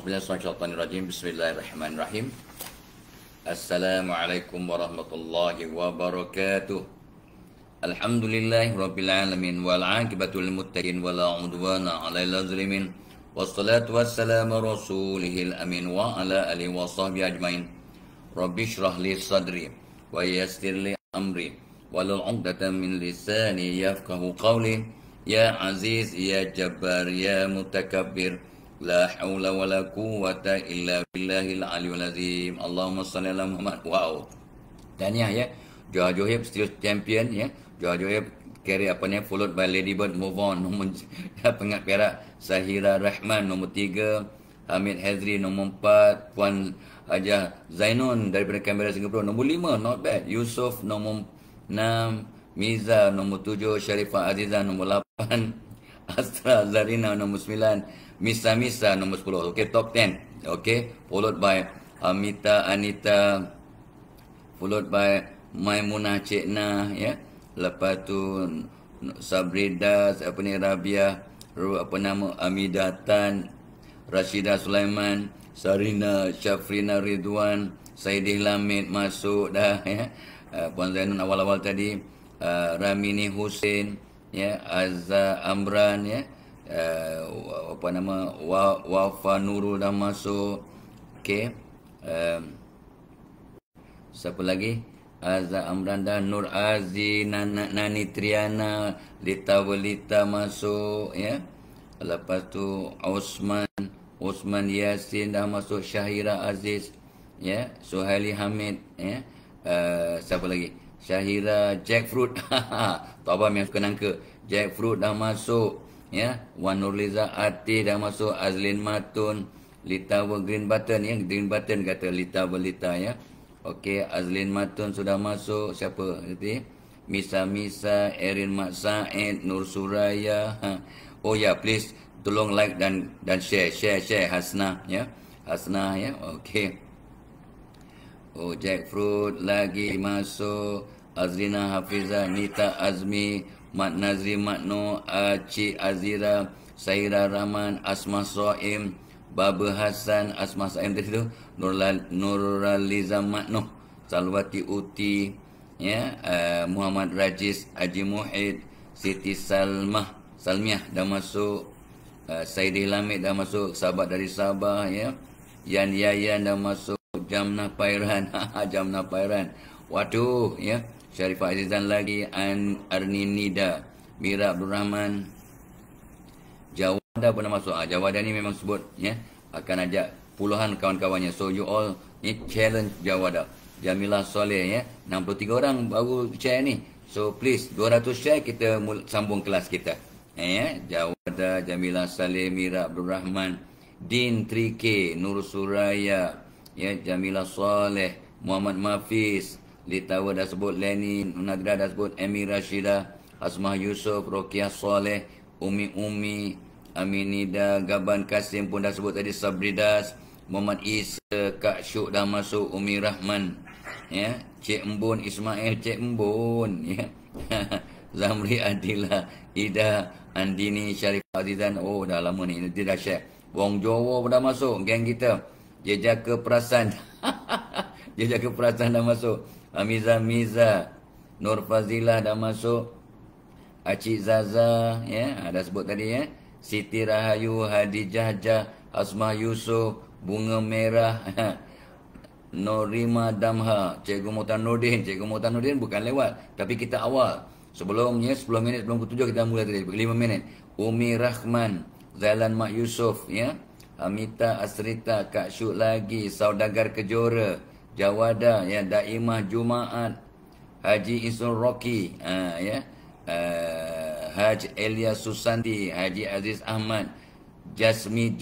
A'udzubillahi. Bismillahirrahmanirrahim. Assalamualaikum warahmatullahi wabarakatuh. Alhamdulillahi rabbil alamin wal 'aqibatu lil muttaqin wala 'udwana 'alal zalimin. Wassalatu wassalamu rasulihil amin wa ala alihi wa sahbihi ajmain. Rabbi shrah li sadri wa yassir li amri wahlul 'uqdatam min lisani yafqahu qawli. Ya Aziz, Ya Jabbar, Ya Mutakabbir, la haula wa la quwwata illa billahil aliyul azim. Allahumma salli ala Muhammad. Wow. Tahniah ya. Joha Johib still champion ya. Joha Johib carry followed by Ladybird move on nombor pengat perak. Sahira Rahman nombor 3, Hamid Hazri nombor 4, Puan Hajah Zainun daripada Canberra Singapura nombor 5, not bad. Yusof nombor 6, Miza nombor 7, Sharifah Azizah nombor 8, Astra Zarina nombor 9, Misa nombor 10. Okay, top 10. Okay, followed by Amita Anita, followed by Maimunah Cekna ya. Lepas tu Sabrida, Rabia, Amidah Tan, Rashidah Sulaiman, Sarina Syafrina Ridwan, Saidih Lamid masuk dah ya. Puan Zainun awal-awal tadi, Ramini Hussein ya, Azza Amran ya, Wafa Nurul dah masuk. Okey, siapa lagi? Azza Amran dan Nur Azi, Nani Triana, Lita Welita masuk ya. Lepas tu Osman Yasin dah masuk, Syahira Aziz ya, Suhaili Hamid ya. Siapa lagi? Syahira Jackfruit. Tabam yang suka nangka. Jackfruit dah masuk ya. Wan Nurliza Ati dah masuk, Azlin Matun, Lita Green Button ya. Green Button kata Lita Belita ya. Okey, Azlin Matun sudah masuk. Siapa tadi? Misa, Erin Mat Said, Nur Suraya. Oh ya, please tolong like dan share Hasnah ya. Hasnah ya. Okey. Oh, Jackfruit lagi masuk. Azrina Hafizah, Nita Azmi, Mat Nazri Matno, Cik Azira, Saira Rahman, Asma Soim, Baba Hassan, Asma Soim tadi tu, Nuraliza Matno, Salwati Uti ya, Muhammad Rajis, Haji Muhid, Siti Salmiah dah masuk, Saidih Lamid dah masuk, sahabat dari Sabah ya. Yan Yayan dah masuk, Jamnah Pairan. Jamnah Pairan. Waduh ya. Syarifah Azizan lagi, Arni Nida, Mira Abdul Rahman, Jawada pun dah masuk. Jawada ni memang sebut ya, akan ajak puluhan kawan-kawannya. So you all ni challenge Jawada. Jamilah Soleh ya, 63 orang baru share ni. So please 200 share, kita sambung kelas kita. Ya, Jawada, Jamilah Saleh, Mira Abdul Rahman, Din 3K, Nur Suraya, ya, Jamilah Soleh, Muhammad Mafiz, Litawa dah sebut, Lenny Nagra dah sebut, Emi Rashida, Asmah Yusof, Rokiah Soleh, Umi, Aminida, Gaban Kasim pun dah sebut tadi, Sabridas, Muhammad Isa, Kak Syuk dah masuk, Umi Rahman, ya, Cik Embun Ismail, Cik Embun, ya. Zamri Adila, Ida, Andini, Syarifah Azizan. Oh, dah lama ni, dia dah share. Wong Jowo pun dah masuk, geng kita. Jejaka Perasan. Jejaka Perasan dah masuk. Miza, Nur Fazilah dah masuk. Acik Zaza ya, dah sebut tadi ya. Siti Rahayu, Hadijah Jah, Asmah Yusof, Bunga Merah, Norima Damha, Cikgu Muhtar Nordin. Cikgu Muhtar Nordin bukan lewat, tapi kita awal. Sebelumnya 10 minit sebelum ke-7 kita mulai tadi 5 minit. Umi Rahman, Zailan Mak Yusof ya. Amita Asrita, Kak Syuk lagi, Saudagar Kejora, Jawada ya, Daimah Jumaat, Haji Isul Rocky ya, Haji Elia Susanti, Haji Aziz Ahmad, Jasmi.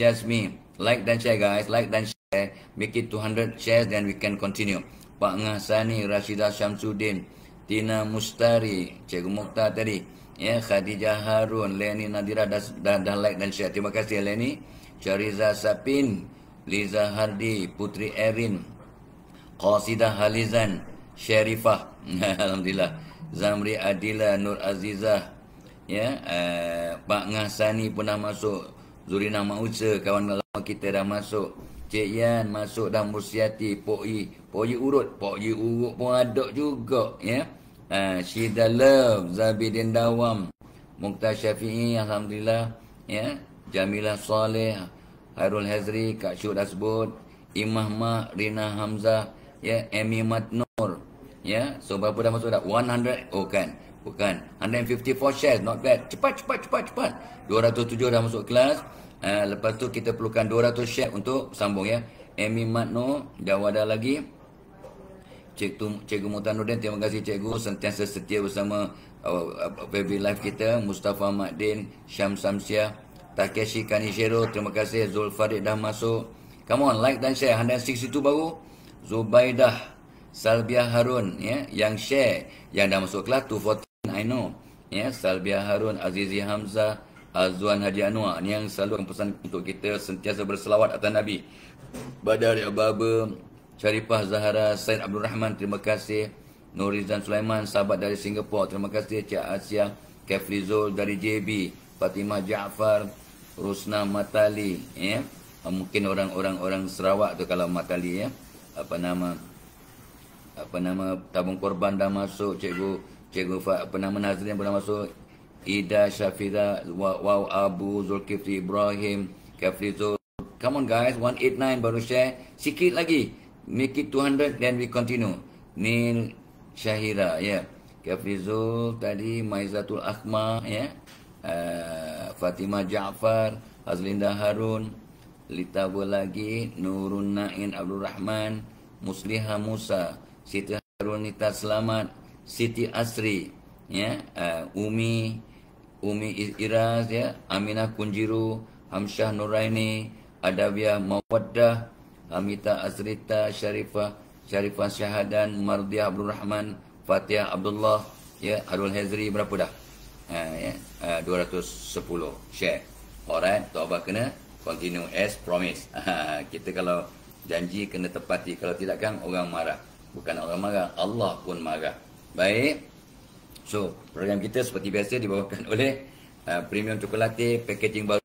Like dan share guys, like dan share, make it 200 shares then we can continue. Pak Ngah Sani, Rashidah Syamsuddin, Tina Mustari, Cikgu Mukhtar tadi ya, Khadijah Harun, Leni Nadira dah like dan share. Terima kasih Leni. Syariza Sapin, Liza Hardi, Putri Erin, Qasidah Halizan, Syarifah, alhamdulillah, Zamri Adila, Nur Azizah ya, Pak Ngah Sani pun dah masuk, Zurina Mauca, kawan lama kita dah masuk. Cik Yan masuk dah, Mursiati, Pok Yi urut pun ada juga, ya. Syida Love, Zabidin Dawam, Mukhtar Syafi'i, alhamdulillah, ya. Jamilah Saleh, Hairul Hazri, Kak Syud dah sebut, Imah Mak, Rina Hamzah, ya, Amy Matnur, ya. So berapa dah masuk dah? 100, oh kan, bukan, 154 shares, not bad. Cepat. 207 dah masuk kelas. Lepas tu kita perlukan 200 share untuk sambung, ya. Amy Matnur, dah wadah lagi. Cikgu Mutanuddin, terima kasih cikgu sentiasa setia bersama Baby Life kita. Mustafa Makdin, Syam Samsiah, Takeshi Kanishiro, terima kasih. Zulfarid dah masuk. Come on, like dan share. 162 baru. Zubaidah, Salbiah Harun, ya, yang share, yang dah masuk kelas 214, I know, ya. Salbiah Harun, Azizi Hamzah, Azwan Haji Anwar, ni yang selalu pesan untuk kita sentiasa berselawat atas Nabi. Badar Ababa, Syarifah Zahara, Said Abdul Rahman, terima kasih. Nurizan Sulaiman, sahabat dari Singapura, terima kasih. Cik Asia, Keflizul dari JB, Fatimah Jaafar, Rusna Matali, ya. Mungkin orang Sarawak tu kalau Matali, ya. Apa nama tabung korban dah masuk. Cikgu Nazrin pun dah masuk. Ida Syafira, Wow Abu, Zulkifli Ibrahim, Keflizul. Come on guys, 189 baru share. Sikit lagi. Make it 200, then we continue. Nil Syahira, ya. Keflizul tadi, Maizatul Akhma, ya. Fatimah Jaafar, Hazlinda Harun, Litabo lagi, Nurun Nain Abdul Rahman, Musliha Musa, Siti Harunita Selamat, Siti Asri, ya. Umi Iraz, ya. Aminah Kunjiru, Hamsyah Nuraini, Adawiyah Mawaddah, Amita Azrita, Syarifah Syahadan, Mardiah Abdul Rahman, Fatihah Abdullah, ya. Harul Hazri, berapa dah? 210 share. Alright, Tuabah kena continue as promise. Kita kalau janji kena tepati. Kalau tidak kan orang marah. Bukan orang marah, Allah pun marah. Baik. So, program kita seperti biasa dibawakan oleh Premium Chocolate, packaging baru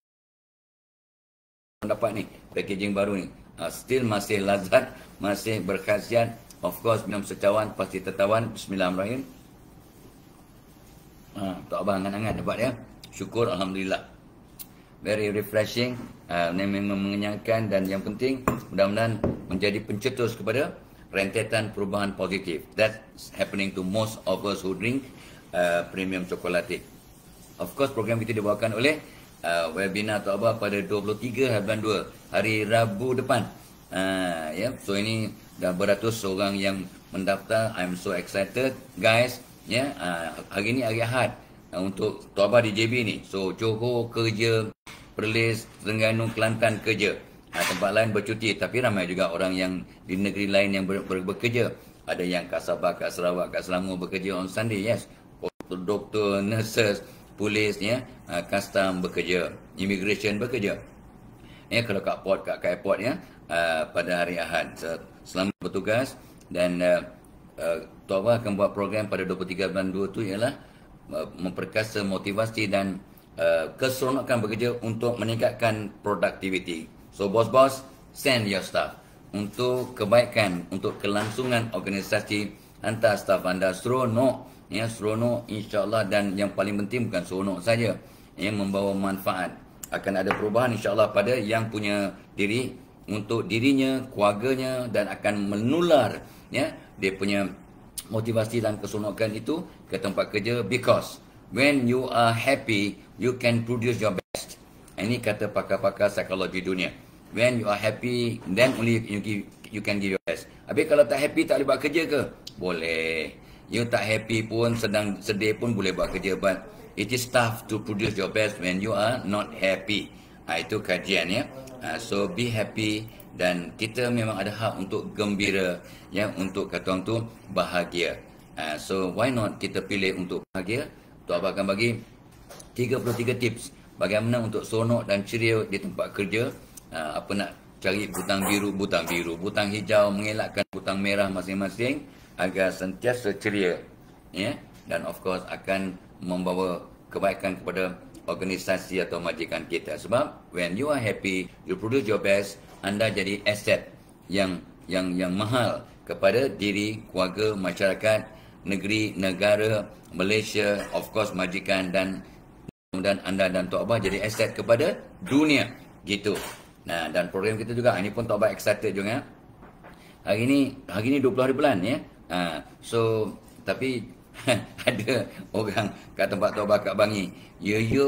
dapat ni, packaging baru ni. Still masih lazat, masih berkhasiat. Of course, minum secawan pasti tertawan. Bismillahirrahmanirrahim. Tok Abang hangat-hangat dapat, ya. Syukur, alhamdulillah. Very refreshing, memang mengenyangkan, dan yang penting mudah-mudahan menjadi pencetus kepada rentetan perubahan positif. That's happening to most of us who drink Premium Chocolate. Of course, program kita dibawakan oleh webinar Tok Abah pada 23 bulan 2, hari Rabu depan. Ya, so ini dah beratus orang yang mendaftar. I'm so excited, guys. Ya, hari ni hari Ahad untuk Tok Abah di JB ni. So Johor kerja, Perlis, Terengganu, Kelantan kerja. Tempat lain bercuti, tapi ramai juga orang yang di negeri lain yang bekerja. Ada yang kat Sabah, kat Sarawak, kat Selangor bekerja on Sunday, yes. Doktor, nurses, polis, ya, custom bekerja, immigration bekerja. Ya, kalau kat port, kat airport, ya, pada hari Ahad. Selamat bertugas, dan Tok Abah akan buat program pada 23 bulan 2 tu ialah memperkasa motivasi dan keseronokan bekerja untuk meningkatkan produktiviti. So bos-bos, send your staff untuk kebaikan, untuk kelangsungan organisasi, hantar staff anda seronok, ya, seronok insya-Allah. Dan yang paling penting bukan seronok saja, yang membawa manfaat. Akan ada perubahan insya-Allah pada yang punya diri, untuk dirinya, keluarganya, dan akan menular, ya, dia punya motivasi dan keseronokan itu ke tempat kerja. Because when you are happy, you can produce your best. Ini kata pakar-pakar psikologi dunia. When you are happy, then only you can give your best. Habis kalau tak happy, tak boleh buat kerja ke? Boleh. You tak happy pun, sedang sedih pun boleh buat kerja. But it is tough to produce your best when you are not happy. Itu kajian, ya. So be happy, dan kita memang ada hak untuk gembira, ya, untuk kata orang tu bahagia. So why not kita pilih untuk bahagia? Tok Abah akan bagi 33 tips bagaimana untuk seronok dan ceria di tempat kerja. Apa nak cari butang biru, butang hijau, mengelakkan butang merah masing-masing agar sentiasa ceria, ya, dan of course akan membawa kebaikan kepada organisasi atau majikan kita. Sebab when you are happy, you produce your best, anda jadi aset yang mahal kepada diri, keluarga, masyarakat, negeri, negara, Malaysia, of course majikan, dan anda dan Tok Abah jadi aset kepada dunia. Gitu. Nah, dan program kita juga, ini pun Tok Abah excited juga. Hari ni 20 hari bulan ya. So tapi ada orang kat tempat Tok Abah kat Bangi.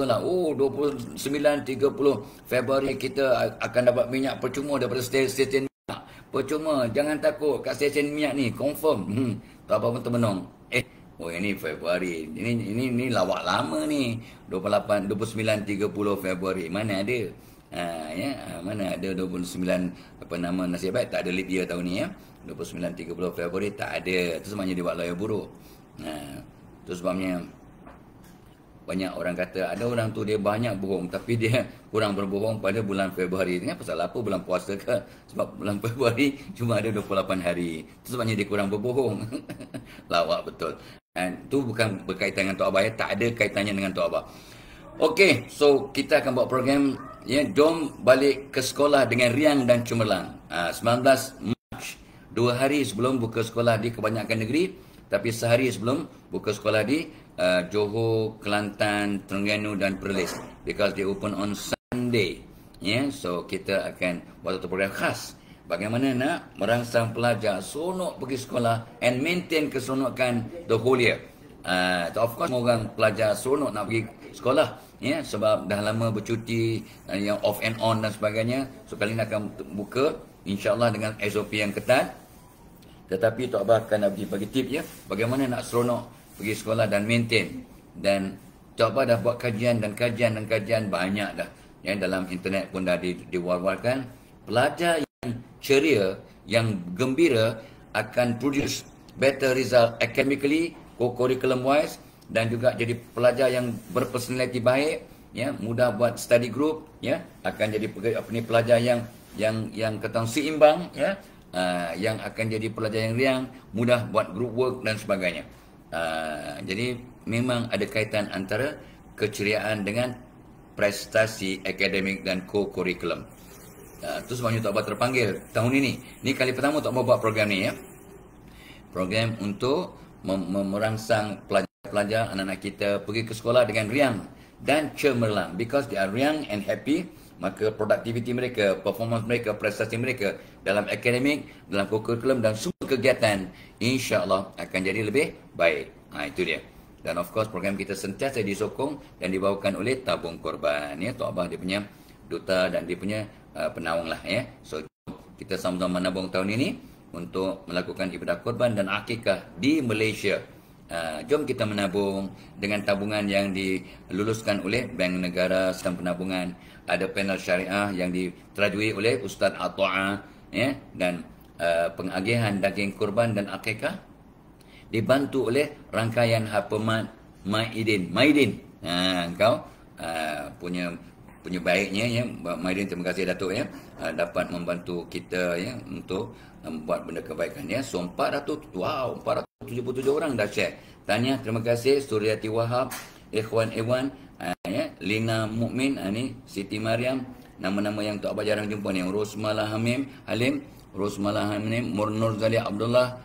Lah, 29 30 Februari kita akan dapat minyak percuma daripada stesen minyak. Percuma, jangan takut kat stesen minyak ni, confirm. Tok Abah pun termenung. Ini Februari. Ini lawak lama ni. 29 30 Februari. Mana ada? Mana ada 29 nasib baik, tak ada leap year tahun ni ya. 29 30 Februari tak ada. Itu sebabnya dia buat lawyer buruk. Itu sebabnya banyak orang kata ada orang tu dia banyak bohong tapi dia kurang berbohong pada bulan Februari. Ini pasal apa? Bulan puasa ke? Sebab bulan Februari cuma ada 28 hari. Itu sebabnya dia kurang berbohong. Lawak betul. Dan itu bukan berkaitan dengan Tok Abah ya. Tak ada kaitannya dengan Tok Abah. Okey, so kita akan buat program ya, jom balik ke sekolah dengan riang dan cemerlang. 19 Mac, 2 hari sebelum buka sekolah di kebanyakan negeri, tapi sehari sebelum buka sekolah di Johor, Kelantan, Terengganu dan Perlis, because they open on Sunday. So kita akan buat satu program khas bagaimana nak merangsang pelajar seronok pergi sekolah and maintain keseronokan the whole year. Of course semua orang pelajar seronok nak pergi sekolah sebab dah lama bercuti, yang off and on dan sebagainya. So kali ini akan buka insya-Allah dengan SOP yang ketat. Tetapi Tok Abah akan bagi tip ya, bagaimana nak seronok pergi sekolah dan maintain. Dan Tok Abah dah buat kajian banyak dah. Dalam internet pun dah diwar-warkan. Pelajar yang ceria, yang gembira akan produce better result academically, co-curriculum wise, dan juga jadi pelajar yang berpersonaliti baik, mudah buat study group, akan jadi pelajar yang kata seimbang, yang akan jadi pelajar yang riang, mudah buat group work dan sebagainya. Jadi memang ada kaitan antara keceriaan dengan prestasi akademik dan co-curriculum. Itu sebabnya Tok Abah terpanggil tahun ini. Ini kali pertama Tok Abah buat program ni ya. Program untuk merangsang pelajar anak-anak kita pergi ke sekolah dengan riang dan cemerlang. Because they are riang and happy, maka productivity mereka, performance mereka, prestasi mereka dalam akademik, dalam curriculum dan semua kegiatan insya-Allah akan jadi lebih baik. Itu dia. Dan of course program kita sentiasa disokong dan dibawakan oleh Tabung Korban ya. Tok Abah dia punya duta dan dia punya penawang lah ya. So kita sama-sama menabung tahun ini untuk melakukan ibadah korban dan akikah di Malaysia. Jom kita menabung dengan tabungan yang diluluskan oleh Bank Negara Sistem Penabungan. Ada panel syariah yang diterajui oleh Ustaz At-Ta'a ya, dan pengagihan daging korban dan akikah dibantu oleh rangkaian Hapemat Maidin. Engkau punya baiknya ya Maidin, terima kasih Datuk ya, dapat membantu kita ya untuk membuat benda kebaikan ya. So 477 orang dah share. Tanya, terima kasih Suryati Wahab, Ikhwan Iwan, Lina Mukmin, ni Siti Mariam, nama-nama yang Tok Abah jarang jumpa ni. Rosmalah Halim, Murnur Zali Abdullah,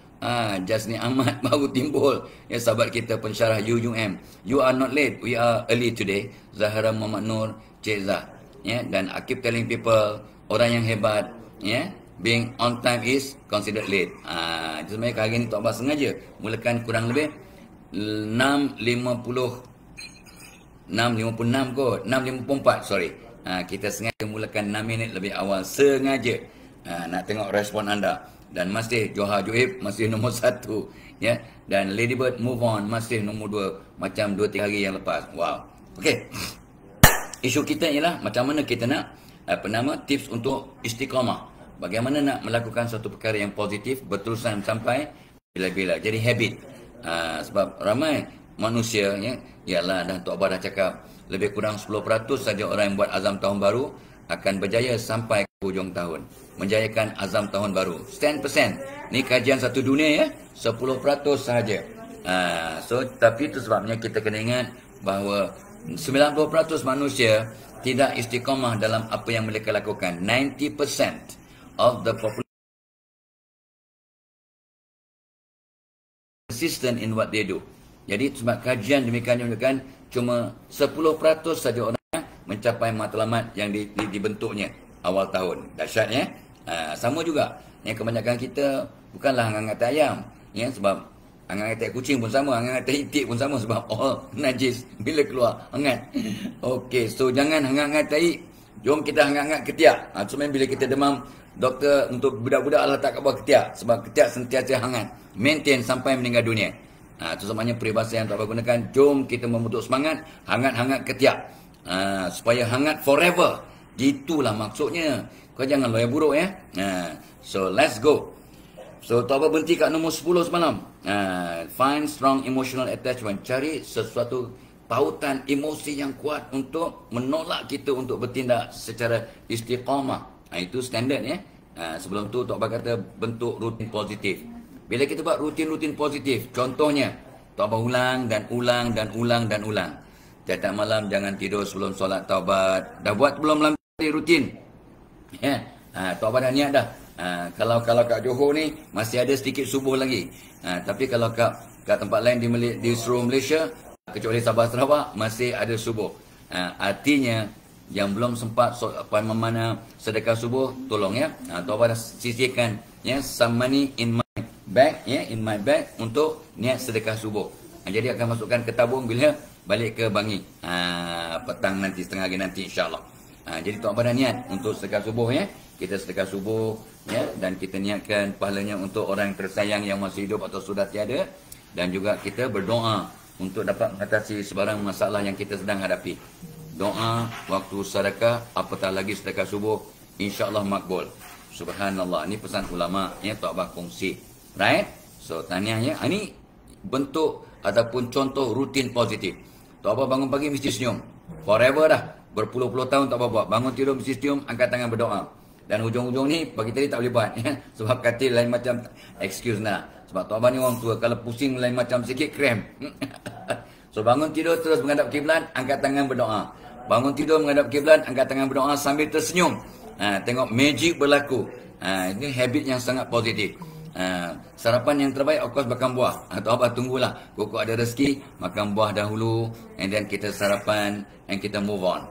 Jasni Ahmad baru timbul ya, sahabat kita pensyarah UUM. You are not late, we are early today. Zahra Muhammad Nur, Cik Zah ya, dan I keep telling people, orang yang hebat ya, being on time is considered late. Sebenarnya hari ni Tok Abah sengaja mulakan kurang lebih 6.54 sorry. Kita sengaja mulakan 6 minit lebih awal sengaja. Nak tengok respon anda. Dan masih Johar Joib masih nombor 1 ya, dan Ladybird Move On masih nombor 2 macam 2-3 hari yang lepas. Wow. Okey. Isu kita ialah macam mana kita nak tips untuk istiqamah. Bagaimana nak melakukan satu perkara yang positif berterusan sampai bila-bila. Jadi habit. Sebab ramai manusia ya, ialah dah Tok Abah dah cakap, lebih kurang 10% saja orang yang buat azam tahun baru akan berjaya sampai ke hujung tahun. Menjayakan azam tahun baru. 10%. Ni kajian satu dunia ya. 10% sahaja. So tapi itu sebabnya kita kena ingat bahawa 90% manusia tidak istiqamah dalam apa yang mereka lakukan. 90% of the population consistent in what they do. Jadi sebab kajian demikian menunjukkan cuma 10% saja orang mencapai matlamat yang dibentuknya awal tahun. Dahsyat ya. Sama juga. Yang kebanyakan kita bukanlah hangat tai ayam. Ya, sebab hangat tai kucing pun sama, hangat tai itik pun sama sebab all najis bila keluar hangat. Okey, so jangan hangat tai. Jom kita hangat ketiak. Cuma bila kita demam, doktor untuk budak-budak Allah tak bawah ketiak sebab ketiak sentiasa hangat. Maintain sampai meninggal dunia. Itu sebabnya peribahasa yang tak gunakan, jom kita membentuk semangat, hangat-hangat ketiak. Supaya hangat forever. Gitulah maksudnya. Kau jangan loya buruk ya. So let's go. So tu apa berhenti kat nombor 10 semalam. Find strong emotional attachment. Cari sesuatu pautan emosi yang kuat untuk menolak kita untuk bertindak secara istiqamah. Itu standard ya. Sebelum tu Tok Abah kata bentuk rutin positif. Bila kita buat rutin-rutin positif, contohnya Tok Abah ulang dan ulang dan ulang dan ulang. Tiap malam jangan tidur sebelum solat taubat. Dah buat belum malam tadi rutin? Ya. Tok Abah dah niat dah. Kalau kat Johor ni masih ada sedikit subuh lagi. Tapi kalau kat tempat lain di seluruh Malaysia, kecuali Sabah Sarawak, masih ada subuh. Artinya yang belum sempat mana sedekah subuh, tolong ya. Tok Abah dah sisihkan ya some money in my bag ya, in my bag untuk niat sedekah subuh. Jadi akan masukkan ke tabung bila balik ke Bangi petang nanti, setengah hari nanti insya-Allah. Jadi Tok Abah dah niat untuk sedekah subuh ya. Kita sedekah subuh ya, dan kita niatkan pahalanya untuk orang tersayang yang masih hidup atau sudah tiada, dan juga kita berdoa untuk dapat mengatasi sebarang masalah yang kita sedang hadapi. Doa waktu sedekah, apatah lagi sedekah subuh, insya-Allah makbul. Subhanallah. Ini pesan ulama ya, Tok Abah kongsi. Right? So tahniah ya. Ini bentuk ataupun contoh rutin positif. Tok Abah bangun pagi mesti senyum. Forever dah. Berpuluh-puluh tahun Tok Abah buat. Bangun tidur mesti senyum, angkat tangan berdoa. Dan hujung-hujung ni pagi tadi tak boleh buat ya. Sebab katil lain macam excuse nak. Sebab Tok Abah ni orang tua, kalau pusing lain macam sikit krem. So bangun tidur terus menghadap kiblat, angkat tangan berdoa. Bangun tidur menghadap kiblat, angkat tangan berdoa sambil tersenyum. Tengok magic berlaku. Ini habit yang sangat positif. Sarapan yang terbaik of course makan buah. Tok Abah tunggulah kok ada rezeki, makan buah dahulu, and then kita sarapan and kita move on.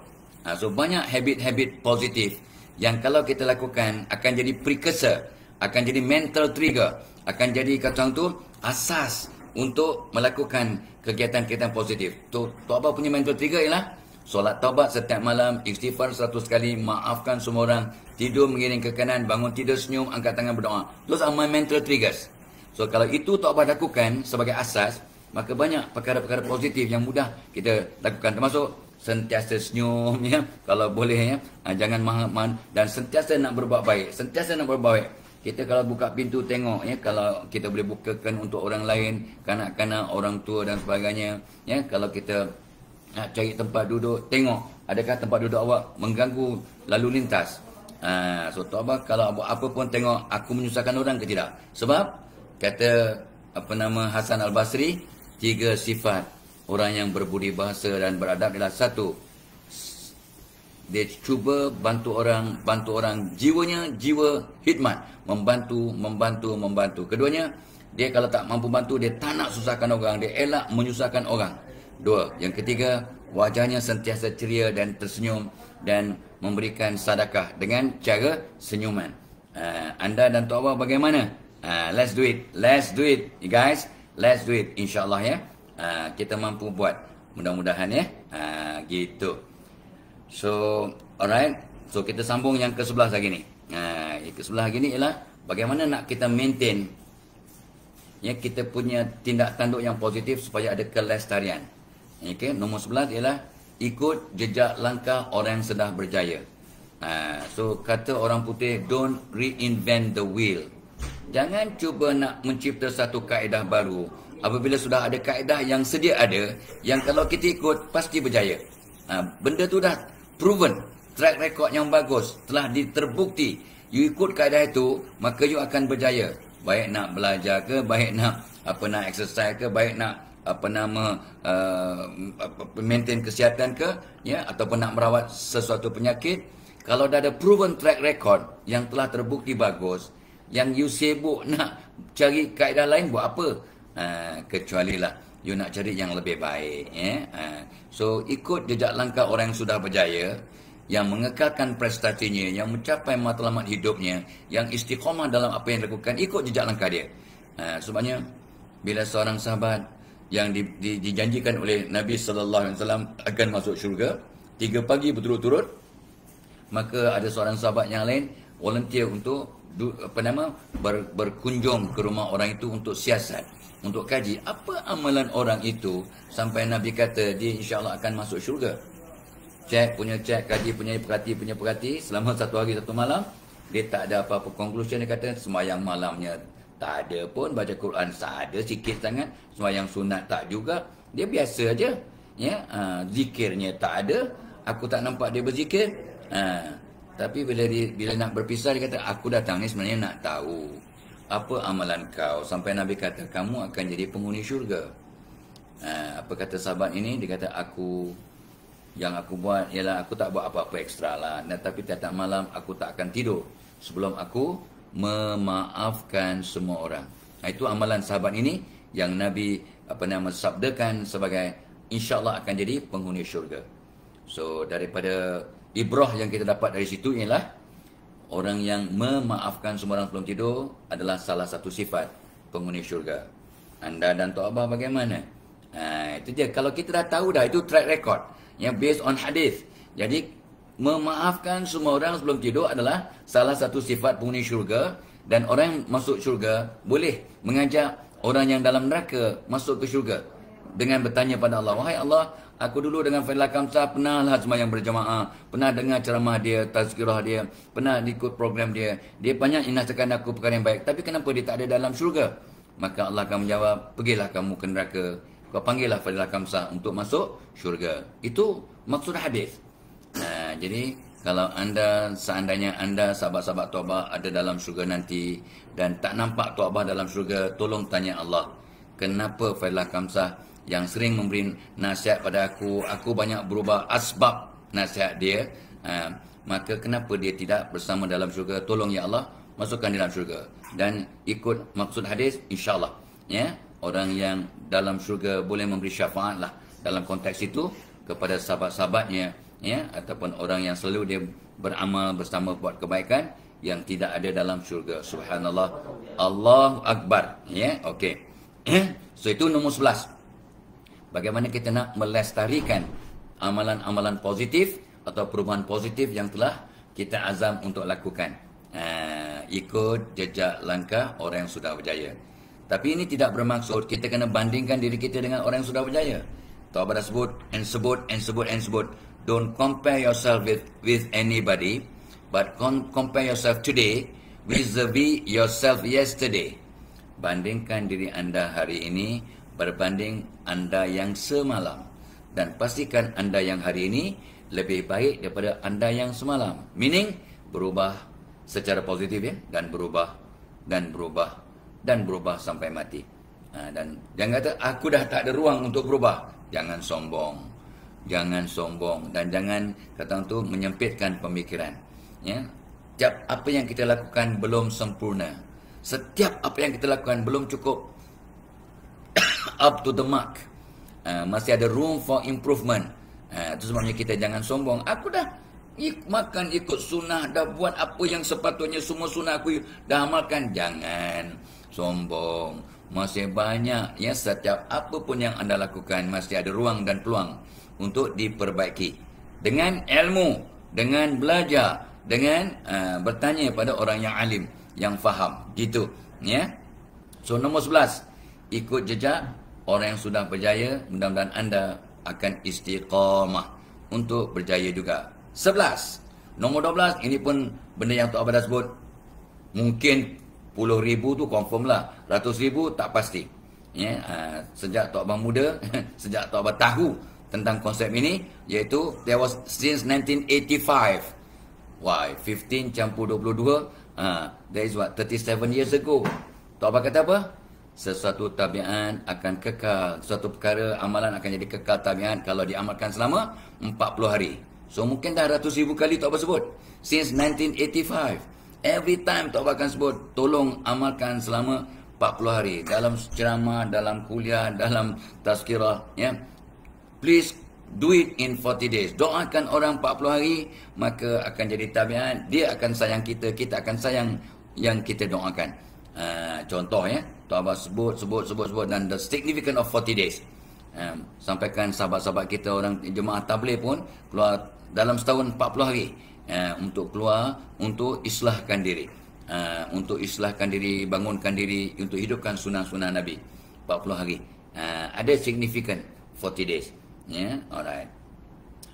So banyak habit-habit positif yang kalau kita lakukan akan jadi precursor, akan jadi mental trigger, akan jadi kata tu asas untuk melakukan kegiatan-kegiatan positif. Tok Abah punya mental trigger ialah solat taubat setiap malam, istighfar 100 kali, maafkan semua orang, tidur mengiring ke kanan, bangun tidur senyum, angkat tangan berdoa. Those are my mental triggers. So kalau itu Tok Abah lakukan sebagai asas, maka banyak perkara-perkara positif yang mudah kita lakukan, termasuk sentiasa senyum ya, kalau boleh ya. Jangan mahal dan sentiasa nak berbuat baik, sentiasa nak berbuat baik. Kita kalau buka pintu tengok ya, kalau kita boleh bukakan untuk orang lain, kanak-kanak, orang tua dan sebagainya ya. Kalau kita nak cari tempat duduk, tengok adakah tempat duduk awak mengganggu lalu lintas. So Tok Abah kalau buat apa pun tengok aku menyusahkan orang ke tidak. Sebab kata Hasan Al-Basri, 3 sifat orang yang berbudi bahasa dan beradab adalah: 1, dia cuba bantu orang, jiwanya jiwa khidmat, membantu. Keduanya, dia kalau tak mampu bantu, dia tak nak susahkan orang, dia elak menyusahkan orang. 2, yang ketiga, wajahnya sentiasa ceria dan tersenyum dan memberikan sedekah dengan cara senyuman. Anda dan Tok Abah bagaimana? Let's do it you guys, let's do it insya-Allah ya. Kita mampu buat, mudah-mudahan ya. Gitu. So alright, so kita sambung yang ke-11 lagi ni. Ke-11 lagi ni ialah bagaimana nak kita maintain ya kita punya tindak tanduk yang positif supaya ada kelestarian. Okay, nombor 11 ialah ikut jejak langkah orang yang sudah berjaya. So kata orang putih, don't reinvent the wheel. Jangan cuba nak mencipta satu kaedah baru apabila sudah ada kaedah yang sedia ada, yang kalau kita ikut pasti berjaya. Benda tu dah proven, track record yang bagus, telah terbukti. You ikut kaedah itu, maka you akan berjaya. Baik nak belajar ke, baik nak nak exercise ke, baik nak maintain kesihatan ke, ya, ataupun nak merawat sesuatu penyakit, kalau dah ada proven track record yang telah terbukti bagus, yang you sibuk nak cari kaedah lain, buat apa? Kecuali lah you nak cari yang lebih baik, ya. So ikut jejak langkah orang yang sudah berjaya, yang mengekalkan prestasinya, yang mencapai matlamat hidupnya, yang istiqamah dalam apa yang dilakukan, ikut jejak langkah dia. Sebabnya bila seorang sahabat yang dijanjikan oleh Nabi sallallahu alaihi wasallam akan masuk syurga 3 pagi berturut-turut, maka ada seorang sahabat yang lain volunteer untuk berkunjung ke rumah orang itu untuk siasat, untuk kaji apa amalan orang itu sampai Nabi kata dia insya-Allah akan masuk syurga. Cek, kaji punya perhati selama 1 hari 1 malam, dia tak ada apa-apa conclusion. Dia kata sembahyang malamnya tak ada pun, baca Quran tak ada, sikit sangat, sembahyang sunat tak juga, dia biasa aja, ya. Zikirnya tak ada, aku tak nampak dia berzikir. Tapi bila nak berpisah, dia kata aku datang ni sebenarnya nak tahu apa amalan kau sampai Nabi kata kamu akan jadi penghuni syurga. Apa kata sahabat ini? Dia kata yang aku buat ialah aku tak buat apa-apa ekstra lah, tapi tiap-tiap malam aku tak akan tidur sebelum aku memaafkan semua orang. Itu amalan sahabat ini yang Nabi sabdakan sebagai insya-Allah akan jadi penghuni syurga. So daripada ibrah yang kita dapat dari situ ialah orang yang memaafkan semua orang sebelum tidur adalah salah satu sifat penghuni syurga. Anda dan Tok Abah bagaimana? Itu je. Kalau kita dah tahu dah, itu track record yang based on hadis. Jadi memaafkan semua orang sebelum tidur adalah salah satu sifat penghuni syurga, dan orang yang masuk syurga boleh mengajak orang yang dalam neraka masuk ke syurga dengan bertanya pada Allah, wahai Allah, aku dulu dengan Fadlah Kamsah pernahlah sembahyang berjamaah, pernah dengar ceramah dia, tazkirah dia, pernah ikut program dia, dia banyak ingatkan aku perkara yang baik, tapi kenapa dia tak ada dalam syurga? Maka Allah akan menjawab, pergilah kamu ke neraka, kau panggillah Fadlah Kamsah untuk masuk syurga. Itu maksud hadis. Jadi kalau seandainya anda sahabat-sahabat Tok Abah ada dalam syurga nanti dan tak nampak Tok Abah dalam syurga, tolong tanya Allah, kenapa Fadlah Kamsah yang sering memberi nasihat pada aku banyak berubah asbab nasihat dia, maka kenapa dia tidak bersama dalam syurga? Tolong ya Allah, masukkan dalam syurga. Dan ikut maksud hadis, insya-Allah, ya, orang yang dalam syurga boleh memberi syafaat lah dalam konteks itu kepada sahabat-sahabatnya, ya, ataupun orang yang selalu dia beramal bersama buat kebaikan yang tidak ada dalam syurga. Subhanallah, Allahu Akbar, ya. Okey. So itu nombor 11. Bagaimana kita nak melestarikan amalan-amalan positif atau perubahan positif yang telah kita azam untuk lakukan. Ikut jejak langkah orang yang sudah berjaya. Tapi ini tidak bermaksud kita kena bandingkan diri kita dengan orang yang sudah berjaya. Tok Abah dah sebut. Don't compare yourself with anybody, but compare yourself today vis-a-vis yourself yesterday. Bandingkan diri anda hari ini berbanding anda yang semalam, dan pastikan anda yang hari ini lebih baik daripada anda yang semalam. Meaning berubah secara positif, ya, dan berubah sampai mati. Dan jangan kata aku dah tak ada ruang untuk berubah. Jangan sombong, dan jangan kata tu menyempitkan pemikiran, ya. Setiap apa yang kita lakukan belum sempurna. Setiap apa yang kita lakukan belum cukup up to the mark. Masih ada room for improvement. Itu sebabnya kita jangan sombong. Aku dah makan ikut sunnah, dah buat apa yang sepatutnya, semua sunnah aku dah amalkan. Jangan sombong. Masih banyak, ya, setiap apa pun yang anda lakukan masih ada ruang dan peluang untuk diperbaiki dengan ilmu, dengan belajar, dengan bertanya pada orang yang alim, yang faham, gitu, ya. So nombor 11, ikut jejak orang yang sudah berjaya. Mudah-mudahan anda akan istiqamah untuk berjaya juga. 11. Nombor 12, ini pun benda yang Tok Abah dah sebut. Mungkin puluh ribu tu confirm lah, 100,000 tak pasti, ya. Sejak Tok Abah muda sejak Tok Abah tahu tentang konsep ini, iaitu there was since 1985. Why 15 campur 22, that is what 37 years ago. Tok Abah kata apa? sesuatu tabiat akan kekal, suatu perkara amalan akan jadi kekal tabiat kalau diamalkan selama 40 hari. So mungkin dah ratus ribu kali Tok Abah sebut since 1985. Every time Tok Abah akan sebut, tolong amalkan selama 40 hari dalam ceramah, dalam kuliah, dalam tazkirah, ya. Please do it in 40 days. Doakan orang 40 hari, maka akan jadi tabiat. Dia akan sayang kita, kita akan sayang yang kita doakan. Contoh ya, Tok Abah sebut dan the significance of 40 days. Sampaikan sahabat-sahabat kita orang jemaah tabligh pun keluar dalam setahun 40 hari untuk keluar untuk islahkan diri. Untuk islahkan diri, bangunkan diri, untuk hidupkan sunnah-sunnah Nabi 40 hari. Ada significant 40 days. Ya, alright.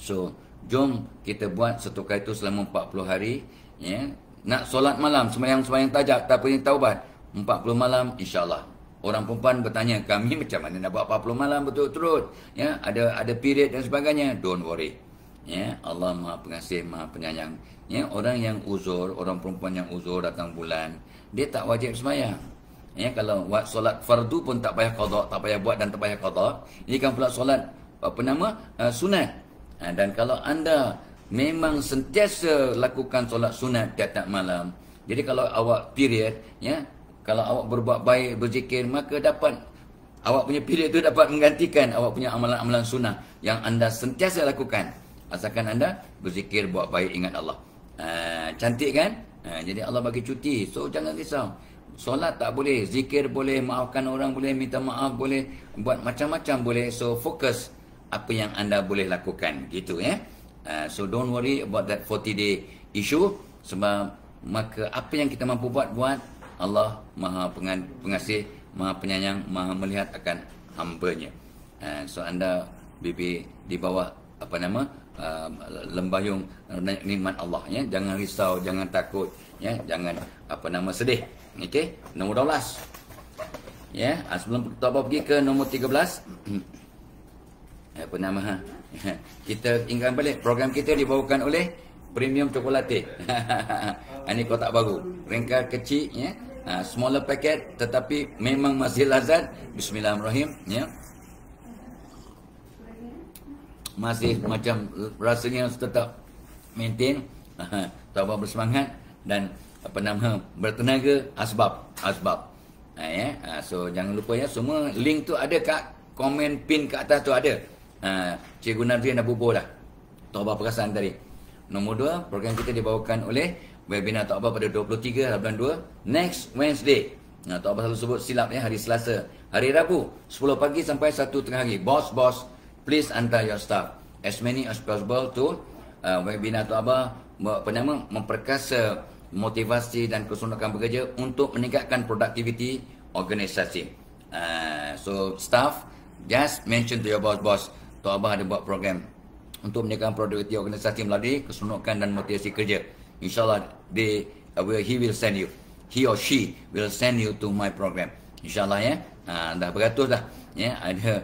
So, jom kita buat setukar itu selama 40 hari, ya. Nak solat malam, sembahyang tajak, tak punya taubat, 40 malam insya-Allah. Orang perempuan bertanya, kami macam mana nak buat 40 malam betul-betul? Ya, ada period dan sebagainya. Don't worry. Ya, Allah Maha Pengasih, Maha Penyayang. Ya, orang yang uzur, orang perempuan yang uzur datang bulan, dia tak wajib sembahyang. Ya, kalau buat solat fardu pun tak payah qada, tak payah buat dan tak payah qada. Ini kan pula solat sunat. Dan kalau anda memang sentiasa lakukan solat sunat tiap-tiap malam, jadi kalau awak period, ya, kalau awak berbuat baik, berzikir, maka dapat awak punya period itu dapat menggantikan awak punya amalan-amalan sunnah yang anda sentiasa lakukan. Asalkan anda berzikir, buat baik, ingat Allah. Cantik kan? Jadi Allah bagi cuti. So jangan risau. Solat tak boleh, zikir boleh, maafkan orang boleh, minta maaf boleh, buat macam-macam boleh. So fokus apa yang anda boleh lakukan, gitu ya. So don't worry about that 40 day issue, sebab maka apa yang kita mampu buat, Allah Maha Pengasih, Maha Penyayang, Maha melihat akan hamba-Nya. So anda di bawah lembayung nikmat Allah, ya. Jangan risau, jangan takut, ya. Jangan sedih. Okey, nombor 12. Ya, sebelum Tok Abah pergi ke nombor 13. Kita ingatkan balik, program kita dibawakan oleh Premium Chocolate. Ini kotak baru, ringkar kecil, ya. Smaller packet tetapi memang masih lazat. Bismillahirrahmanirrahim, ya. Masih macam rasanya tetap maintain. Tok Abah bersemangat dan bertenaga asbab. Ya. So jangan lupa, ya, semua link tu ada kat komen pin kat atas tu ada. Cikgu Nazrin dah bubuh dah. Tok Abah perasan tadi. Nombor 2, program kita dibawakan oleh webinar Tok Abah pada 23 bulan 2 next Wednesday. Tok Abah selalu sebut silap, ya, hari Selasa. Hari Rabu 10 pagi sampai 1 tengah hari. Bos, please hantar your staff as many as possible to webinar Tok Abah memperkasa motivasi dan keseronokan bekerja untuk meningkatkan produktiviti organisasi. So staff, just mention to your boss, Tok Abah ada buat program untuk meningkatkan produktiviti organisasi melalui keseronokan dan motivasi kerja. InsyaAllah he or she will send you to my program. InsyaAllah, ya. Dah beratus dah, ya. Ada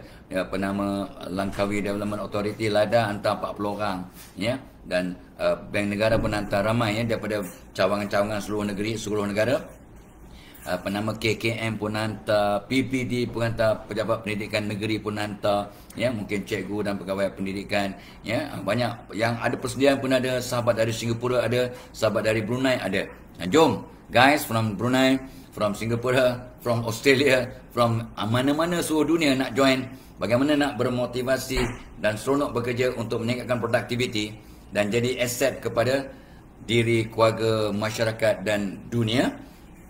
Langkawi Development Authority LADA hantar 40 orang, ya. Dan Bank Negara pun hantar ramai, ya, daripada cawangan-cawangan seluruh negara. KKM pun hantar, PPD pun hantar, Pejabat Pendidikan Negeri pun hantar, ya, mungkin cikgu dan pegawai pendidikan, ya. Banyak yang ada persediaan pun ada, sahabat dari Singapura ada, sahabat dari Brunei ada. Jom guys, from Brunei, from Singapura, from Australia, from mana-mana seluruh dunia nak join. Bagaimana nak bermotivasi dan seronok bekerja untuk meningkatkan produktiviti dan jadi aset kepada diri, keluarga, masyarakat dan dunia.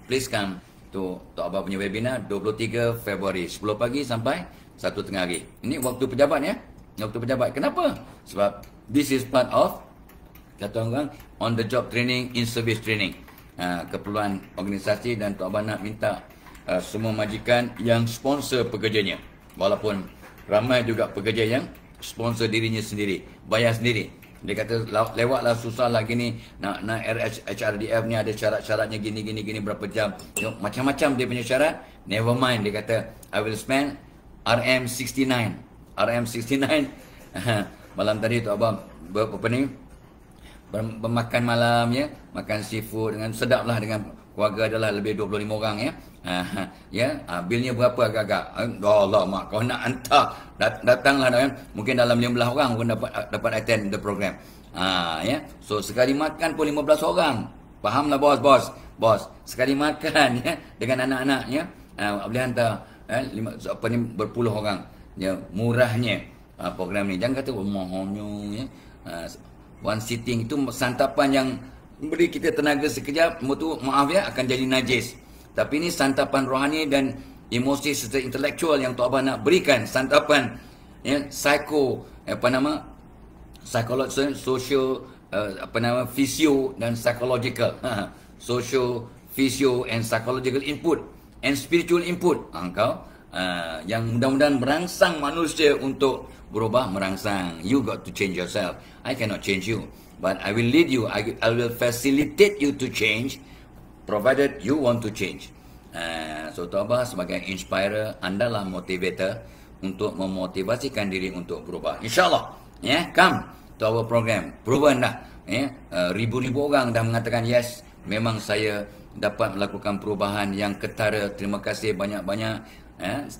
Please come to Tok Abah punya webinar 23 Februari 10 pagi sampai 1 tengah hari. Ini waktu pejabat, ya. Waktu pejabat. Kenapa? Sebab this is part of, kata orang, on the job training, in service training. Keperluan organisasi, dan Tok Abah nak minta semua majikan yang sponsor pekerjanya. Walaupun ramai juga pekerja yang sponsor dirinya sendiri, bayar sendiri. Dia kata lewatlah, susahlah gini, nak HRDF ni ada syarat-syaratnya gini berapa jam. Macam-macam dia punya syarat. Never mind, dia kata I will spend RM69. Malam tadi Tok Abah bermakan malam, ya, makan seafood dengan sedap lah dengan keluarga adalah lebih 25 orang, ya. Bilnya berapa agak-agak? Allah mak, kau nak hantar datanglah kan. Mungkin dalam 15 orang pun dapat attend the program. So sekali makan pun 15 orang. Fahamlah bos. Sekali makan dengan anak-anaknya boleh hantar berpuluh orang. Murahnya program ni. Jangan kata mohonnya one sitting itu santapan yang beri kita tenaga sekejap, maaf akan jadi najis. Tapi ini santapan rohani dan emosi serta intelektual yang Tok Abah nak berikan. Santapan social, physio dan psychological. Social, physio and psychological input and spiritual input. Yang mudah-mudahan merangsang manusia untuk berubah, merangsang. You got to change yourself. I cannot change you, but I will lead you. I will facilitate you to change, provided you want to change. So Tok Abah sebagai inspirer, andalah motivator untuk memotivasikan diri untuk berubah. InsyaAllah, come to our program. Proven dah. Ribu-ribu orang dah mengatakan yes, memang saya dapat melakukan perubahan yang ketara. Terima kasih banyak-banyak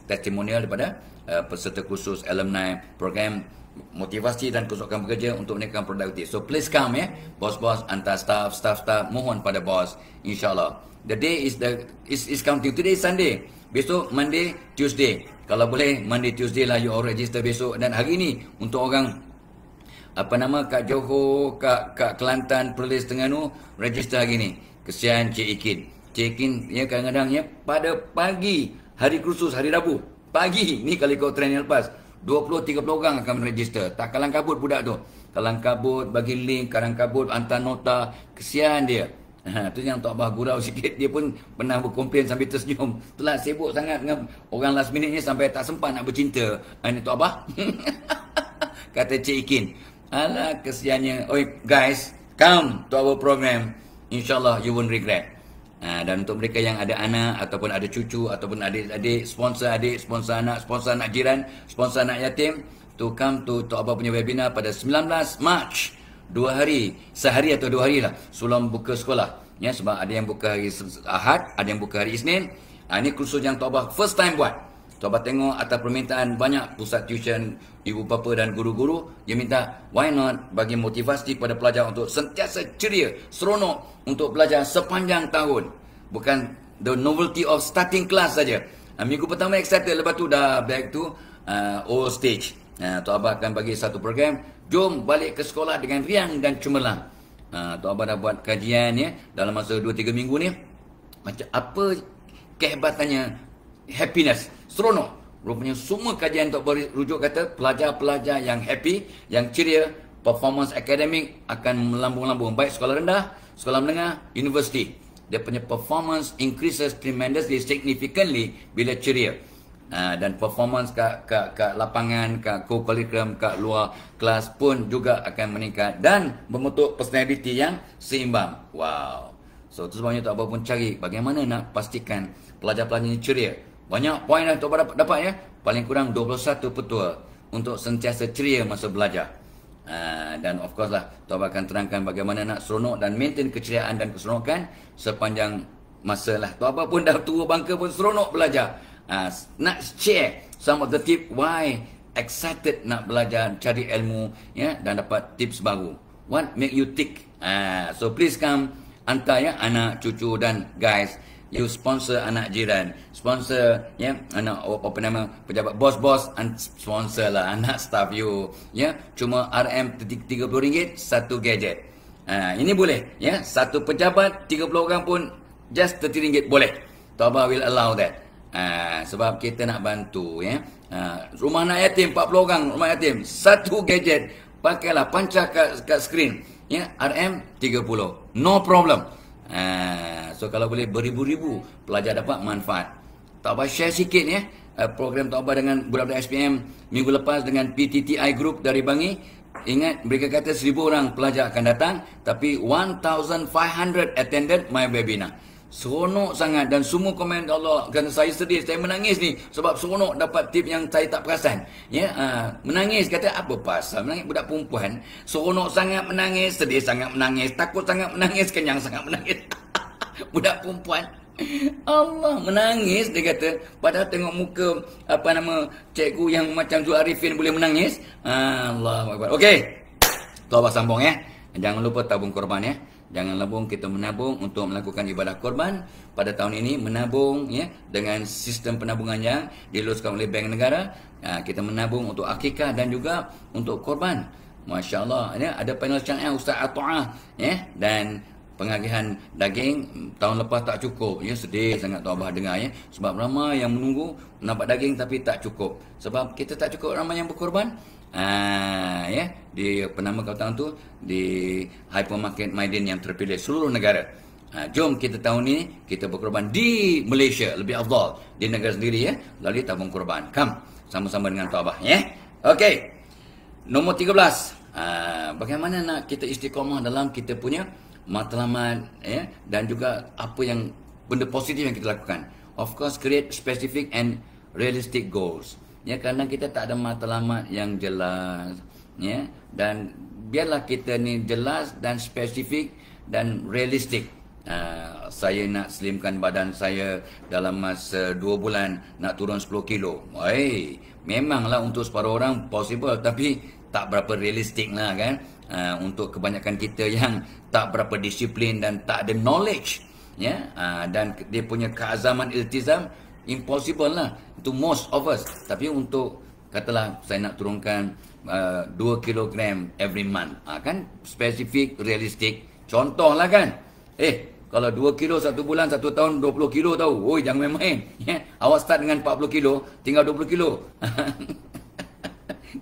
testimonial daripada peserta khusus alumni program motivasi dan kesukaan bekerja untuk meningkatkan produktif. So please come bos-bos, hantar staff, mohon pada bos. InsyaAllah. The day is counting. Today is Sunday. Besok Monday, Tuesday. Kalau boleh Monday, Tuesday lah you all register besok. Dan hari ni untuk orang kat Johor, kat Kelantan, Perlis, Terengganu, register hari ni. Kesian Cik Ikin. Cik Ikin kadang-kadang pada pagi hari khusus, hari Rabu. Pagi ni kalau ikut trend yang lepas 20-30 orang akan register. Tak kalang kabut budak tu. Kalang kabut, bagi link, kalang kabut, hantar nota. Kesian dia. Tu yang Tok Abah gurau sikit. Dia pun pernah berkomplain sambil tersenyum. Itulah sibuk sangat dengan orang last minute ni sampai tak sempat nak bercinta. Ini Tok Abah. Kata Cik Ikin. Alah kesiannya. Oi guys, come to our program. InsyaAllah you won't regret. Dan untuk mereka yang ada anak ataupun ada cucu ataupun adik-adik, sponsor anak jiran, sponsor anak yatim, to come to Tok Abah punya webinar pada 19 Mac. 2 hari, sehari atau 2 hari lah sebelum buka sekolah. Sebab ada yang buka hari Ahad, ada yang buka hari Isnin. Ini kursus yang Tok Abah first time buat. Tok Abah tengok atas permintaan banyak pusat tuition, ibu bapa dan guru-guru, dia minta why not bagi motivasi kepada pelajar untuk sentiasa ceria, seronok untuk belajar sepanjang tahun. Bukan the novelty of starting class saja. Minggu pertama excited, lepas tu dah back to old stage. Tok Abah akan bagi satu program, jom balik ke sekolah dengan riang dan cemerlang. Tok Abah dah buat kajian dalam masa 2-3 minggu ni. Macam apa kehebatannya happiness, seronok. Rupanya semua kajian Tok Abah rujuk kata pelajar-pelajar yang happy, yang ceria, performance akademik akan melambung-lambung. Baik sekolah rendah, sekolah menengah, universiti. Dia punya performance increases tremendously, significantly bila ceria. Dan performance kat lapangan, kat co-curriculum, kat luar kelas pun juga akan meningkat dan membentuk personality yang seimbang. Wow. So itu sebabnya Tok Abah pun cari bagaimana nak pastikan pelajar-pelajar ini ceria. Banyak poin yang Tok Abah dapat paling kurang 21 petua untuk sentiasa ceria masa belajar. Dan of course lah Tok Abah akan terangkan bagaimana nak seronok dan maintain keceriaan dan keseronokan sepanjang masa lah. Tok Abah pun dah tua bangka pun seronok belajar. Nak share some of the tip why excited nak belajar, cari ilmu dan dapat tips baru. What make you tick? So please come, hantar anak, cucu dan guys. You sponsor anak jiran, sponsor anak pejabat, bos-bos, sponsor lah anak staff you. Cuma RM30 satu gadget. Ini boleh satu pejabat 30 orang pun just RM30 boleh. Tok Abah will allow that. Sebab kita nak bantu rumah anak yatim 40 orang, rumah yatim satu gadget, pakailah pancar kat skrin RM30, no problem. So kalau boleh beribu-ribu pelajar dapat manfaat. Tok Abah share sikit program Tok Abah dengan budak-budak SPM minggu lepas dengan PTTI Group dari Bangi. Ingat mereka kata 1000 orang pelajar akan datang, tapi 1500 attended my webinar. Seronok sangat dan semua komen Allah, kerana saya sedih, saya menangis ni sebab seronok dapat tip yang saya tak perasan. Menangis kata apa pasal menangis, budak perempuan seronok sangat menangis, sedih sangat menangis, takut sangat menangis, kenyang sangat menangis. Budak perempuan Allah, menangis dia kata. Padahal tengok muka cikgu yang macam Zul Arifin boleh menangis. Allahu Akbar. Okey. Taubat sambung ya. Jangan lupa tabung korban ya. Jangan lupa kita menabung untuk melakukan ibadah korban pada tahun ini, menabung ya dengan sistem penabungan yang diluluskan oleh Bank Negara. Kita menabung untuk akikah dan juga untuk korban. Masya-Allah ya, ada panel syariah Ustaz Atuah ya, dan pengagihan daging tahun lepas tak cukup ya, sedih sangat Tok Abah dengar ya, sebab ramai yang menunggu nampak daging tapi tak cukup, sebab kita tak cukup ramai yang berkorban. Ya, di penama kawasan tu di hypermarket Maidin yang terpilih seluruh negara. Jom kita tahun ini kita berkorban di Malaysia, lebih afdal di negara sendiri ya, lalu tabung korban. Come sama-sama dengan Tok Abah ya. Okey. Nombor 13. Bagaimana nak kita istiqamah dalam kita punya matlamat ya, dan juga apa yang benda positif yang kita lakukan. Of course, create specific and realistic goals. Ya, kerana kita tak ada matlamat yang jelas ya, dan biarlah kita ni jelas dan spesifik dan realistik. Saya nak slimkan badan saya dalam masa 2 bulan, nak turun 10 kilo. Memanglah untuk separuh orang possible, tapi tak berapa realistik lah kan. Untuk kebanyakan kita yang tak berapa disiplin dan tak ada knowledge ya, dan dia punya keazaman iltizam, impossible lah to most of us. Tapi untuk katalah saya nak turunkan 2 kilogram every month, kan spesifik, realistik. Contoh lah kan, kalau 2 kilo 1 bulan 1 tahun 20 kilo tahu. Oi, jangan main-main ya. Awak start dengan 40 kilo, tinggal 20 kilo.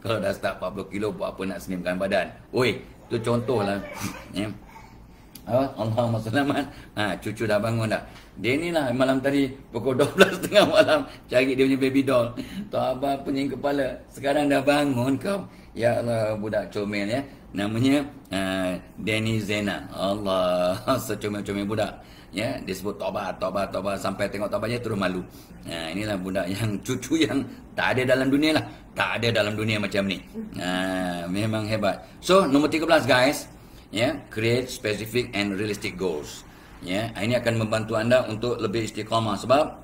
Kalau dah start 40 kilo, buat apa nak slimkan badan? Oi, tu contoh lah ya. Allahumma selamat. Cucu dah bangun dah. Dia ni lah malam tadi pukul 12 tengah malam cari dia punya baby doll. Tok Abah pening kepala. Sekarang dah bangun kau. Ya Allah, budak comel ya. Namanya Danny Zena. Allah, secomel-comel budak. Ya, dia sebut Tok Abah sampai tengok Tok Abahnya terus malu. Inilah budak yang cucu yang tak ada dalam dunia lah. Tak ada dalam dunia macam ni. Memang hebat. So, nombor 13 guys. Ya, create specific and realistic goals. Ya, ini akan membantu anda untuk lebih istiqamah, sebab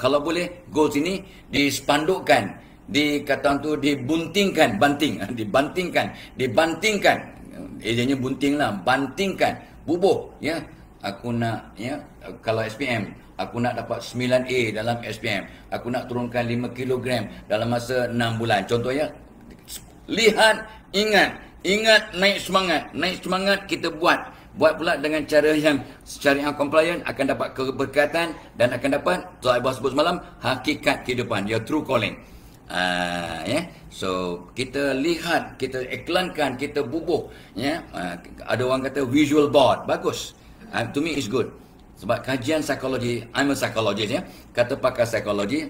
kalau boleh goals ini dispandukkan, dikatakan tu dibuntingkan, dibantingkan. Ejanya bunting lah, bantingkan, bubuh ya. Aku nak ya, kalau SPM aku nak dapat 9A dalam SPM. Aku nak turunkan 5 kg dalam masa 6 bulan. Contohnya, lihat, ingat, naik semangat kita buat pula dengan cara yang syariah compliant, akan dapat keberkatan dan akan dapat Tuan Abah sebut semalam, hakikat kehidupan, your true calling. So kita lihat, kita iklankan, kita bubuh ya. Ada orang kata visual board, bagus. To me is good. Sebab kajian psikologi, I'm a psychologist ya. Kata pakar psikologi,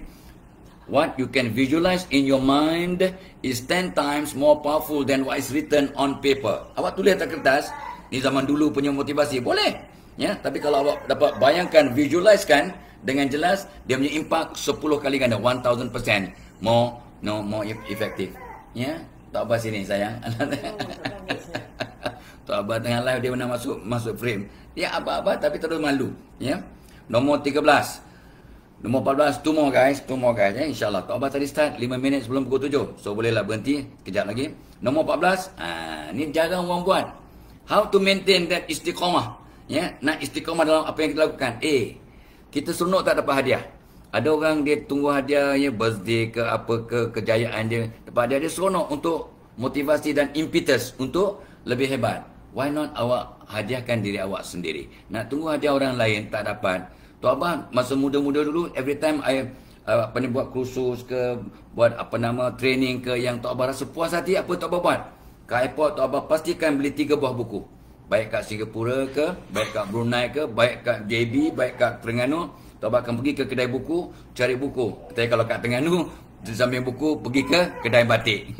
what you can visualize in your mind is 10 times more powerful than what is written on paper. Awak tulis atas kertas, ni zaman dulu punya motivasi, boleh. Ya, tapi kalau awak dapat bayangkan, visualizekan dengan jelas, dia punya impact 10 kali ganda, 1000% more effective. Ya, Tok Abah sini sayang. Tok Abah tengah live, dia nak masuk frame. Dia abah-abah tapi terus malu. Ya. Nombor 13. Nombor 14, two more guys ya, insyaAllah. Tok Abah tadi start 5 minit sebelum pukul 7. So bolehlah berhenti kejap lagi. Nombor 14, ni jarang orang buat. How to maintain that istiqamah. Ya, nak istiqamah dalam apa yang kita lakukan. Kita seronok tak dapat hadiah. Ada orang dia tunggu hadiah ya, birthday ke apa ke, kejayaan dia. Dapat hadiah, dia seronok untuk motivasi dan impetus untuk lebih hebat. Why not awak hadiahkan diri awak sendiri? Nak tunggu hadiah orang lain tak dapat. Tok Abah masa muda-muda dulu, every time I buat kursus ke, buat training ke yang Tok Abah rasa puas hati, apa Tok Abah buat? Ke airport, Tok Abah pastikan beli 3 buah buku. Baik kat Singapura ke, baik kat Brunei ke, baik kat JB, baik kat Terengganu. Tok Abah akan pergi ke kedai buku, cari buku. Tapi kalau kat Terengganu, sambil buku, pergi ke kedai batik.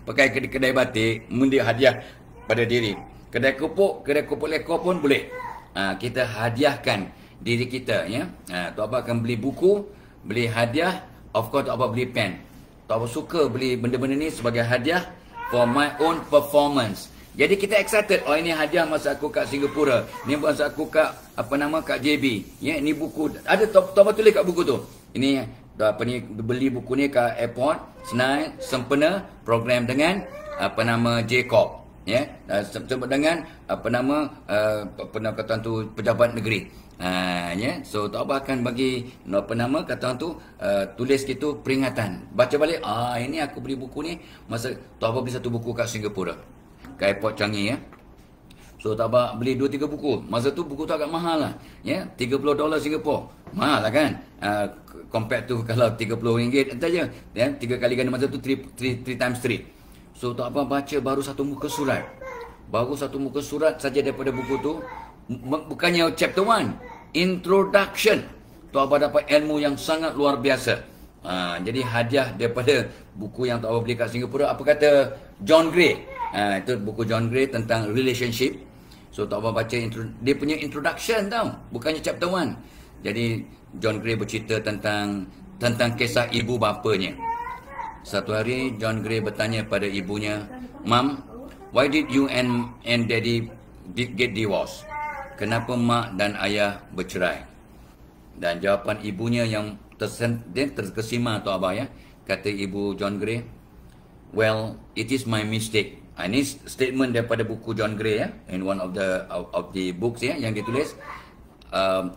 Pakai kedai batik, mundi hadiah pada diri. Kedai kopok lekor pun boleh. Kita hadiahkan diri kita ya. Tok Abah akan beli buku, beli hadiah, of course Tok Abah beli pen. Tok Abah suka beli benda-benda ni sebagai hadiah for my own performance. Jadi kita excited. Oh, ini hadiah masa aku kat Singapura. Ni masa aku kat kat JB. Ya, ini buku. Ada Tuan tulis kat buku tu. Ini beli buku ni kat airport, senang, sempena, program dengan J-Corp. Ya, sebut dengan kata tu pejabat negeri. Ya, so Tok Abah akan bagi kata tu tulis gitu peringatan. Baca balik, ini aku beli buku ni masa Tok Abah beli satu buku kat Singapura. Kat airport Changi, ya. So Tok Abah beli 2-3 buku. Masa tu buku tu agak mahal lah. Ya, $30 Singapura. Mahal lah kan? Compared tu kalau RM30 saja. Ya, 3 kali ganda masa tu 3 times 3. So Tok Abah baca baru satu muka surat. Baru satu muka surat saja daripada buku tu. Bukannya chapter 1. Introduction. Tok Abah dapat ilmu yang sangat luar biasa. Jadi hadiah daripada buku yang Tok Abah beli kat Singapura. Apa kata John Gray? Itu buku John Gray tentang relationship. So Tok Abah baca dia punya introduction tau. Bukannya chapter 1. Jadi John Gray bercerita tentang kisah ibu bapanya. Satu hari John Gray bertanya pada ibunya, "Mom, why did you and Daddy get divorced? Kenapa mak dan ayah bercerai?" Dan jawapan ibunya yang terkesima Tok Abah, ya. Kata ibu John Gray, "Well, it is my mistake." Ini statement daripada buku John Gray, ya, in one of the books, ya, yang ditulis.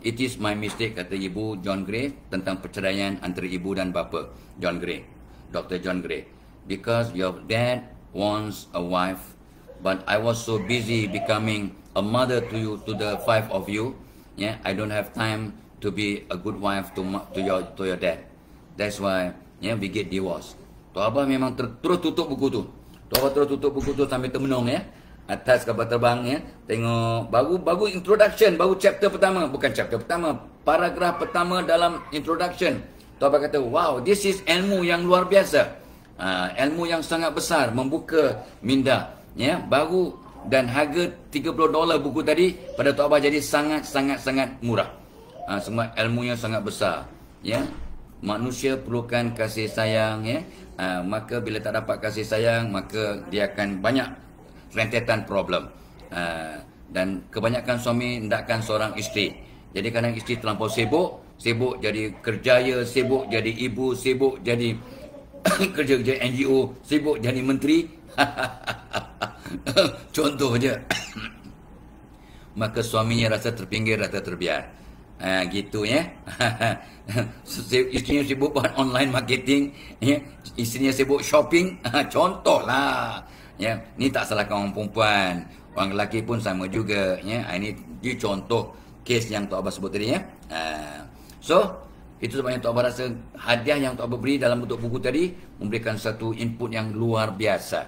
It is my mistake, kata ibu John Gray tentang perceraian antara ibu dan bapa John Gray, Dr. John Gray. "Because your dad wants a wife, but I was so busy becoming a mother to you, to the 5 of you. Yeah, I don't have time to be a good wife to your dad. That's why, yeah, we get divorced." Tok Abah memang terus tutup buku tu. Tok Abah terus tutup buku tu sambil termenung, ya. Atas kapal terbang, ya. Tengok baru introduction, baru chapter pertama, bukan chapter pertama, paragraf pertama dalam introduction. Tok Abah kata, "Wow, this is ilmu yang luar biasa." Ilmu yang sangat besar, membuka minda, ya. Baru dan harga $30 buku tadi pada Tok Abah jadi sangat murah. Semua ilmunya sangat besar, ya. Manusia perlukan kasih sayang, ya. Maka bila tak dapat kasih sayang, maka dia akan banyak rentetan problem. Dan kebanyakan suami hendakkan seorang isteri. Jadi kadang isteri terlampau sibuk jadi kerjaya, sibuk jadi ibu, sibuk jadi kerja NGO, sibuk jadi menteri. Contoh je. Maka suaminya rasa terpinggir, rasa terbiar. Gitu, ya. Isterinya sibuk buat online marketing, ya. Isterinya sibuk shopping. Contohlah, ya. Ni tak salahkan orang perempuan, orang lelaki pun sama juga, ya. Ini dia contoh kes yang Tok Abah sebut tadi, ya. So itu sebabnya Tok Abah rasa hadiah yang Tok Abah beri dalam bentuk buku tadi memberikan satu input yang luar biasa,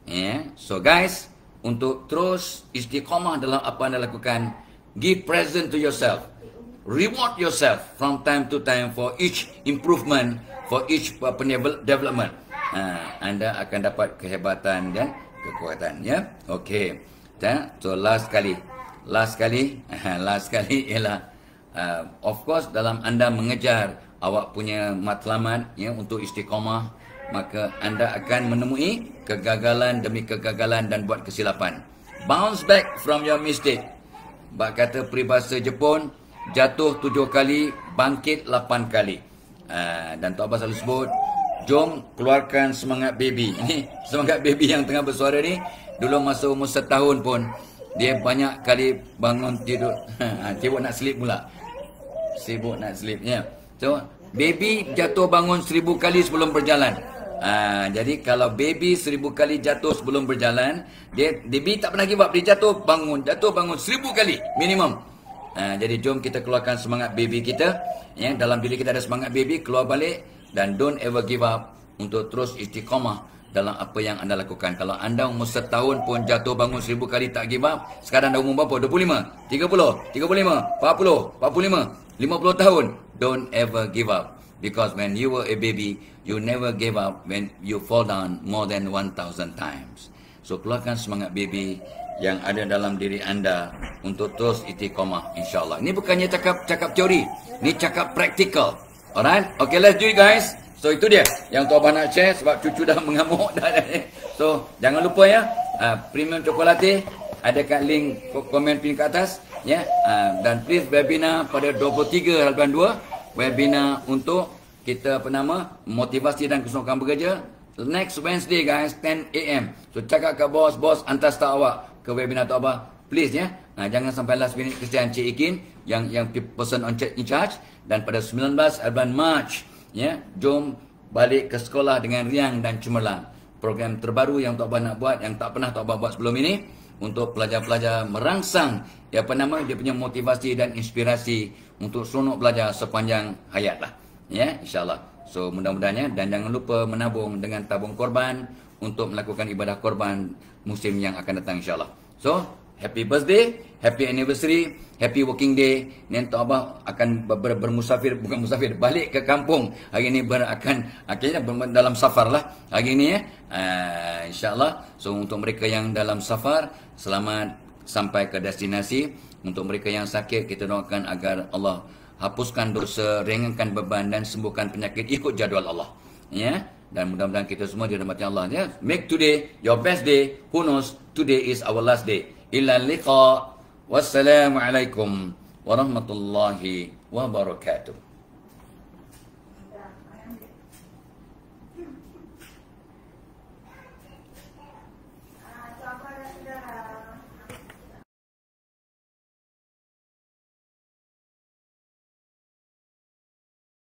ya. So guys, untuk terus istiqamah dalam apa anda lakukan, give present to yourself. Reward yourself from time to time for each improvement, for each development. Anda akan dapat kehebatan dan kekuatan, ya. Okey. So last kali ialah of course dalam anda mengejar awak punya matlamat, ya, untuk istiqamah, maka anda akan menemui kegagalan demi kegagalan dan buat kesilapan. Bounce back from your mistake. Bak kata peribahasa Jepun, jatuh 7 kali, bangkit 8 kali. Dan Tok Abah selalu sebut, jom keluarkan semangat baby. Ini semangat baby yang tengah bersuara ni, dulu masa umur 1 tahun pun, dia banyak kali bangun tidur. Sibuk nak sleep pula. Sibuk nak sleep, ya. So, baby jatuh bangun 1000 kali sebelum berjalan. Jadi kalau baby 1000 kali jatuh sebelum berjalan, baby tak pernah give up. Dia jatuh bangun 1000 kali minimum. Jadi jom kita keluarkan semangat baby kita, ya. Dalam diri kita ada semangat baby, keluar balik. Dan don't ever give up untuk terus istiqamah dalam apa yang anda lakukan. Kalau anda umur 1 tahun pun jatuh bangun 1000 kali tak give up, sekarang dah umur berapa? 25, 30, 35, 40, 45, 50 tahun. Don't ever give up. Because when you were a baby, you never gave up when you fall down more than 1000 times. So keluarkan semangat baby yang ada dalam diri anda untuk terus istiqamah, insyaAllah. Ini bukannya cakap teori, ini cakap praktikal. Alright, okay, let's do it, guys. So itu dia yang Tok Abah nak share sebab cucu dah mengamuk dah. So jangan lupa, ya, premium chocolate ada kat link komen pin kat atas ya. Dan please webinar pada 23 bulan 2 webinar untuk kita motivasi dan keseronokan bekerja next Wednesday guys 10 AM. So cakap kat bos hantar staff awak ke webinar tu apa please ya. Jangan sampai last minute kesian Cik Ikin yang person in charge. Dan pada 19 bulan Mac ya, jom balik ke sekolah dengan riang dan cemerlang. Program terbaru yang Tok Abah nak buat, yang tak pernah Tok Abah buat sebelum ini, untuk pelajar-pelajar merangsang dia punya motivasi dan inspirasi untuk seronok belajar sepanjang hayat lah ya, insyaAllah. So mudah-mudahannya, dan jangan lupa menabung dengan tabung korban untuk melakukan ibadah korban musim yang akan datang insyaAllah. So happy birthday, happy anniversary, happy working day. Ni Tok Abah akan bermusafir, bukan musafir, balik ke kampung. Hari ni akhirnya dalam safar lah hari ni ya. InsyaAllah. So untuk mereka yang dalam safar, selamat sampai ke destinasi. Untuk mereka yang sakit, kita doakan agar Allah hapuskan dosa, ringankan beban dan sembuhkan penyakit ikut jadual Allah. Ya. Dan mudah-mudahan kita semua dirahmati Allah ya. Make today your best day. Who knows, today is our last day. Ila liqa. Wassalamualaikum warahmatullahi wabarakatuh.